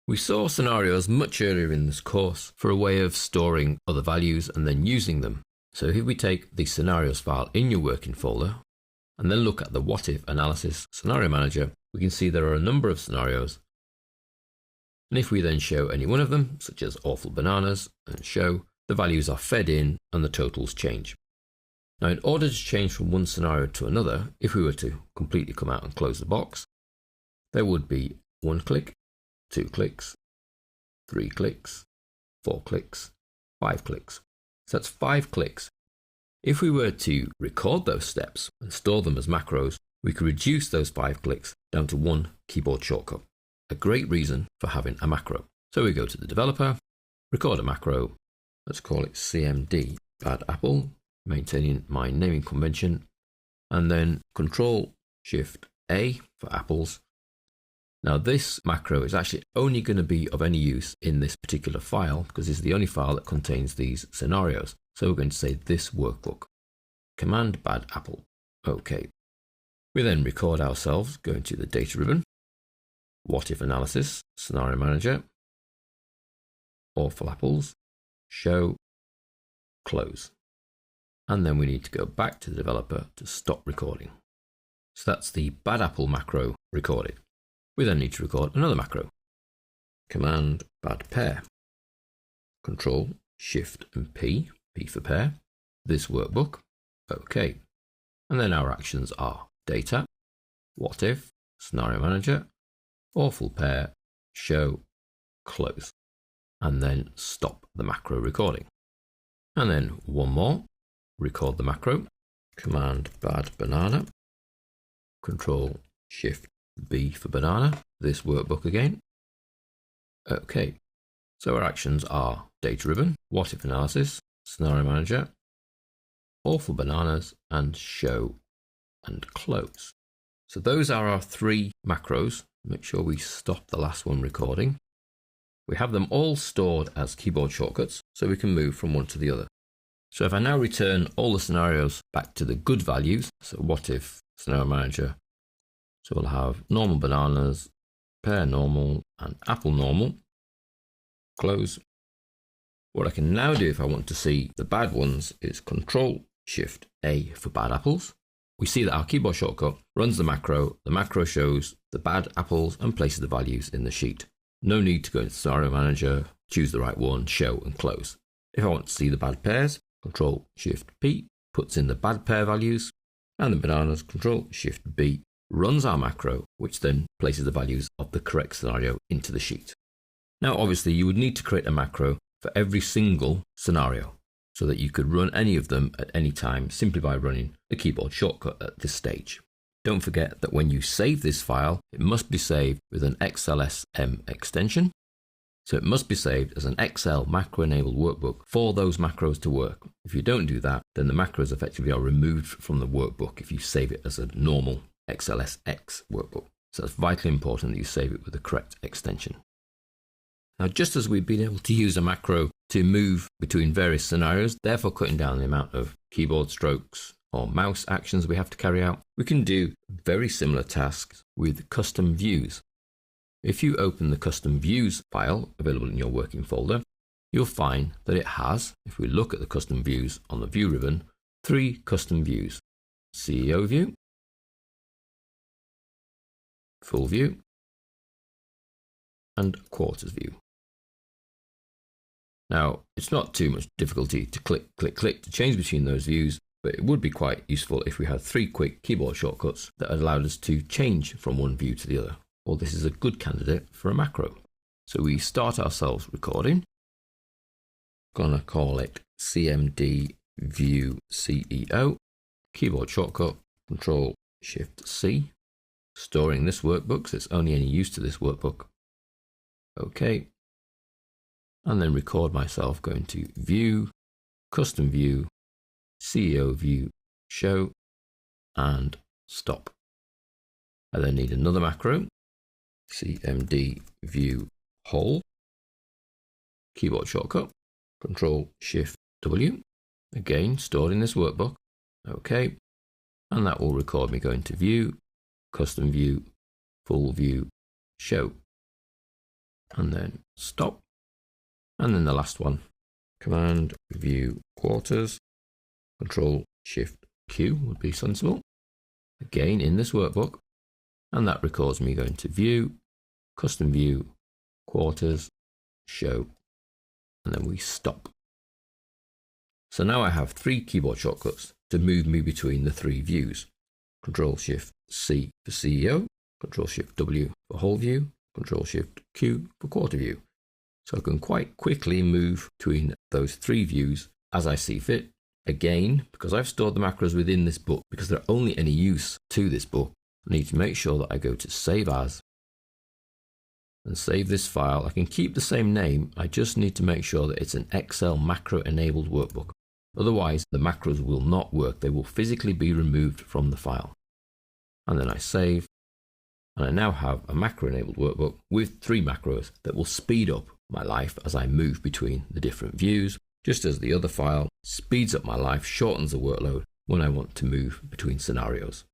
We saw scenarios much earlier in this course for a way of storing other values and then using them. So if we take the scenarios file in your working folder and then look at the what if analysis scenario manager, we can see there are a number of scenarios. And if we then show any one of them, such as awful bananas, and show, the values are fed in and the totals change. Now, in order to change from one scenario to another, if we were to completely come out and close the box, there would be 1 click, 2 clicks, 3 clicks, 4 clicks, 5 clicks. So that's 5 clicks. If we were to record those steps and store them as macros, we could reduce those 5 clicks down to 1 keyboard shortcut. A great reason for having a macro. So we go to the developer, record a macro, let's call it CMD Bad Apple, maintaining my naming convention, and then Control-Shift-A for apples. Now this macro is actually only going to be of any use in this particular file because it's the only file that contains these scenarios. So we're going to say this workbook, command bad apple. Okay. We then record ourselves going to the data ribbon, what if analysis, scenario manager, awful apples, show, close. And then we need to go back to the developer to stop recording. So that's the bad apple macro recorded. We then need to record another macro, command bad pair, Control, Shift and P, P for pair, this workbook, okay. And then our actions are data, what if, scenario manager, awful pair, show, close, and then stop the macro recording. And then one more, record the macro, command bad banana, Control, Shift, B for banana, this workbook again. Okay, so our actions are data ribbon, what if analysis, scenario manager, awful bananas, and show and close. So those are our 3 macros. Make sure we stop the last one recording. We have them all stored as keyboard shortcuts, so we can move from one to the other. So if I now return all the scenarios back to the good values, so what if, scenario manager, so we'll have normal bananas, pear normal, and apple normal, close. What I can now do if I want to see the bad ones is Control-Shift-A for bad apples. We see that our keyboard shortcut runs the macro shows the bad apples and places the values in the sheet. No need to go into Scenario Manager, choose the right one, show and close. If I want to see the bad pairs, Control-Shift-P puts in the bad pair values, and the bananas, Control-Shift-B runs our macro, which then places the values of the correct scenario into the sheet. Now obviously you would need to create a macro for every single scenario so that you could run any of them at any time simply by running the keyboard shortcut at this stage. Don't forget that when you save this file, it must be saved with an XLSM extension. So it must be saved as an Excel macro-enabled workbook for those macros to work. If you don't do that, then the macros effectively are removed from the workbook if you save it as a normal XLSX workbook. So it's vitally important that you save it with the correct extension. Now, just as we've been able to use a macro to move between various scenarios, therefore cutting down the amount of keyboard strokes or mouse actions we have to carry out, we can do very similar tasks with custom views. If you open the custom views file available in your working folder, you'll find that it has, if we look at the custom views on the view ribbon, 3 custom views: CEO view, full view, and quarters view. Now, it's not too much difficulty to click to change between those views, but it would be quite useful if we had 3 quick keyboard shortcuts that allowed us to change from one view to the other. Well, this is a good candidate for a macro. So we start ourselves recording. Gonna call it CMD View CEO, keyboard shortcut, Control-Shift-C, storing this workbook, so it's only any use to this workbook. Okay. And then record myself going to View, Custom View, CEO View, Show, and Stop. I then need another macro, CMD View Whole, keyboard shortcut, Control-Shift-W, again stored in this workbook. Okay. And that will record me going to View, Custom View, Full View, Show. and then stop. And then the last one, Command View Quarters, Control Shift Q would be sensible. Again in this workbook, and that records me going to View, Custom View, Quarters, Show, and then we stop. So now I have 3 keyboard shortcuts to move me between the 3 views. Control Shift C for CEO, Control Shift W for whole view, Control Shift Q for quarter view. So I can quite quickly move between those 3 views as I see fit. Again, because I've stored the macros within this book, because they're only any use to this book, I need to make sure that I go to Save As and save this file. I can keep the same name, I just need to make sure that it's an Excel macro enabled workbook. Otherwise, the macros will not work. They will physically be removed from the file. And then I save, and I now have a macro enabled workbook with 3 macros that will speed up my life as I move between the different views, just as the other file speeds up my life, shortens the workload when I want to move between scenarios.